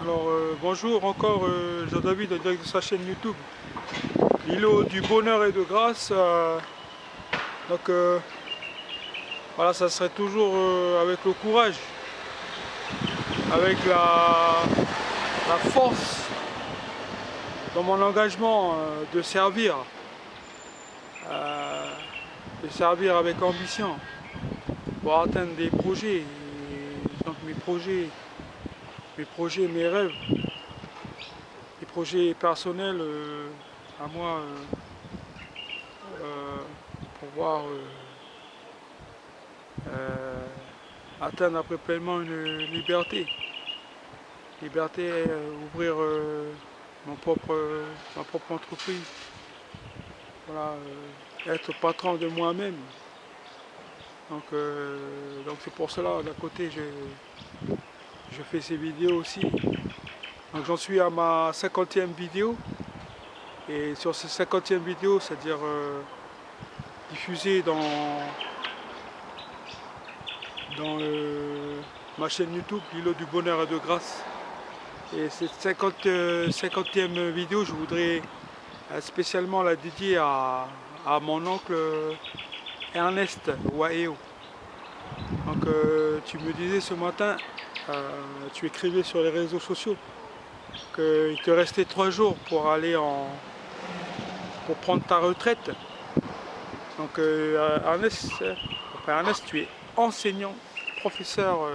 Alors bonjour encore Jean-David en direct de sa chaîne YouTube, l'îlot du bonheur et de grâce. Donc voilà, ça serait toujours avec le courage, avec la force dans mon engagement euh, de servir avec ambition pour atteindre des projets. Et donc mes rêves, les projets personnels à moi pour pouvoir euh, atteindre après pleinement une liberté. Liberté, ouvrir ma propre entreprise. Voilà, être patron de moi-même. Donc c'est pour cela, d'un côté, je fais ces vidéos aussi. Donc j'en suis à ma 50e vidéo. Et sur ces 50e vidéo, c'est-à-dire diffusée dans ma chaîne YouTube, l'îlot du bonheur et de grâce. Et cette 50e vidéo, je voudrais spécialement la dédier à mon oncle Ernest Waeo. Donc tu me disais ce matin, tu écrivais sur les réseaux sociaux qu'il te restait 3 jours pour pour prendre ta retraite. Donc Ernest, tu es enseignant, professeur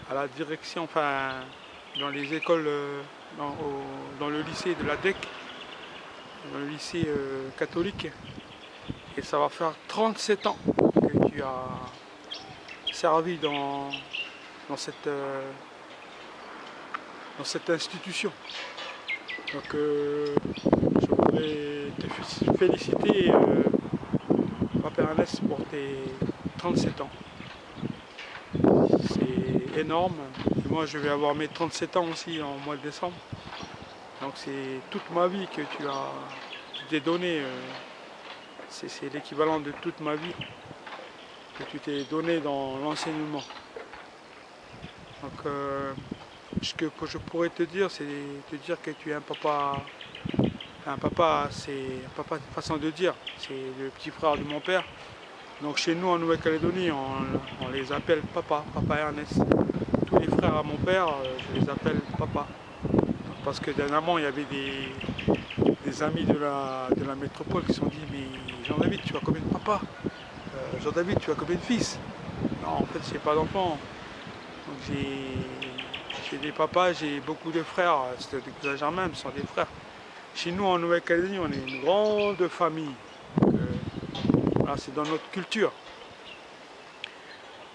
à la direction, enfin dans les écoles, dans le lycée de la DEC, dans le lycée catholique. Et ça va faire 37 ans que tu as servi dans cette institution. Donc je voudrais te féliciter, Papa Ernest, pour tes 37 ans. C'est énorme. Et moi je vais avoir mes 37 ans aussi en mois de décembre. Donc c'est toute ma vie que tu t'es donné. C'est l'équivalent de toute ma vie que tu t'es donné dans l'enseignement. Donc ce que je pourrais te dire, c'est te dire que tu es un papa. Un papa, c'est un papa, une façon de dire. C'est le petit frère de mon père. Donc chez nous en Nouvelle-Calédonie, on les appelle papa, papa Ernest. Tous les frères à mon père, je les appelle papa. Parce que dernièrement, il y avait des amis de la métropole qui se sont dit, mais Jean-David, tu as combien de papas? Jean-David, tu as combien de fils? Non, en fait, j'ai pas d'enfants. Donc j'ai des papas, j'ai beaucoup de frères. C'est exagère même, ce sont des frères. Chez nous en Nouvelle-Calédonie, on est une grande famille. Voilà, c'est dans notre culture.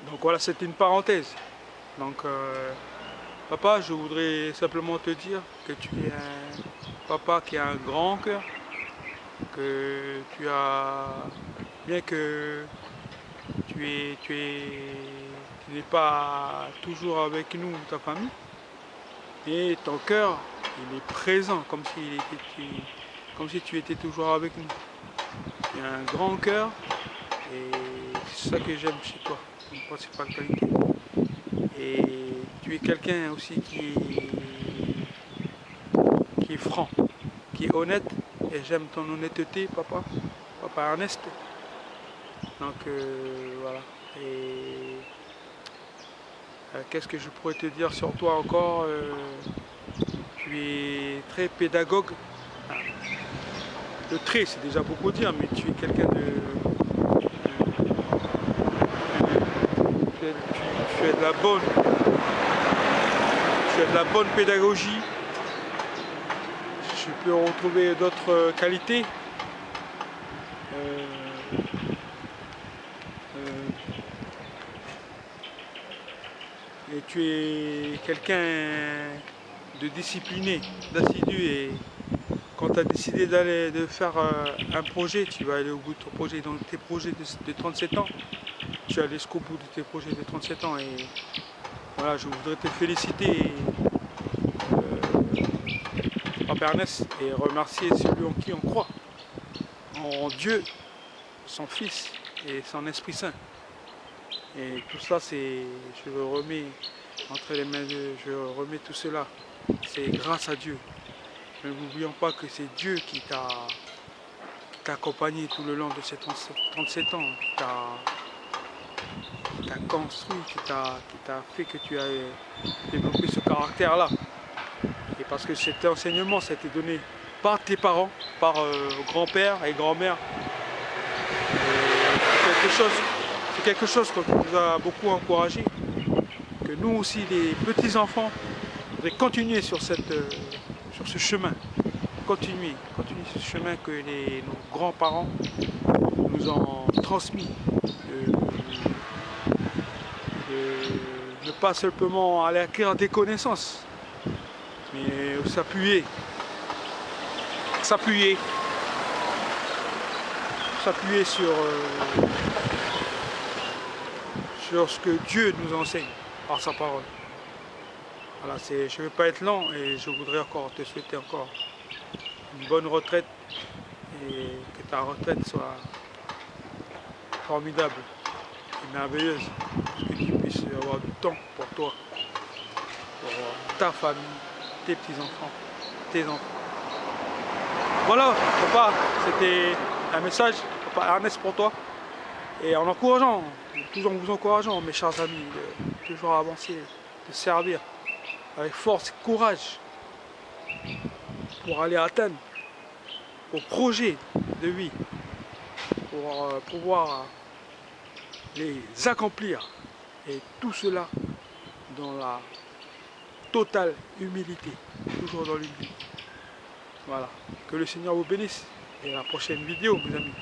Donc voilà, c'était une parenthèse. Donc papa, je voudrais simplement te dire que tu es un papa qui a un grand cœur, que tu as, bien que tu n'es pas toujours avec nous, ta famille, et ton cœur, il est présent, comme si tu étais toujours avec nous. Tu as un grand cœur, et c'est ça que j'aime chez toi, une principale qualité. Et tu es quelqu'un aussi qui est franc, qui est honnête, et j'aime ton honnêteté, papa, papa Ernest. Donc voilà. Et qu'est-ce que je pourrais te dire sur toi encore? Tu es très pédagogue. Le trait, c'est déjà beaucoup dire, mais tu es quelqu'un tu as de la bonne, tu as de la bonne pédagogie. Je peux retrouver d'autres qualités. Euh, euh, et tu es quelqu'un de discipliné, d'assidu, et quand tu as décidé de faire un projet, tu vas aller au bout de ton projet. Donc tes projets de 37 ans, tu es allé jusqu'au bout de tes projets de 37 ans. Et voilà, je voudrais te féliciter, Papa Ernest, et remercier celui en qui on croit, en Dieu, son Fils et son Esprit Saint. Et tout ça, je le remets entre les mains de Dieu. Je remets tout cela. C'est grâce à Dieu. Ne n'oublions pas que c'est Dieu qui t'a accompagné tout le long de ces 37 ans, qui t'a construit, qui t'a fait que tu as développé ce caractère-là. Et parce que cet enseignement, ça a été donné par tes parents, par grand-père et grand-mère. C'est quelque chose qui nous a beaucoup encouragé, que nous aussi, les petits-enfants, devraient continuer sur ce chemin. Continuer ce chemin que nos grands-parents nous ont transmis. De ne pas simplement aller acquérir des connaissances, mais s'appuyer sur ce que Dieu nous enseigne par sa parole. Voilà, je ne veux pas être lent et je voudrais encore te souhaiter encore une bonne retraite et que ta retraite soit formidable et merveilleuse, que tu puisses avoir du temps pour toi, pour ta famille, tes petits-enfants, tes enfants. Voilà, papa, c'était un message, papa Ernest, pour toi. Et en encourageant, toujours en vous encourageant, mes chers amis, de toujours avancer, de servir avec force et courage pour aller atteindre vos projets de vie, pour pouvoir les accomplir. Et tout cela dans la totale humilité, toujours dans l'humilité. Voilà, que le Seigneur vous bénisse et à la prochaine vidéo, mes amis.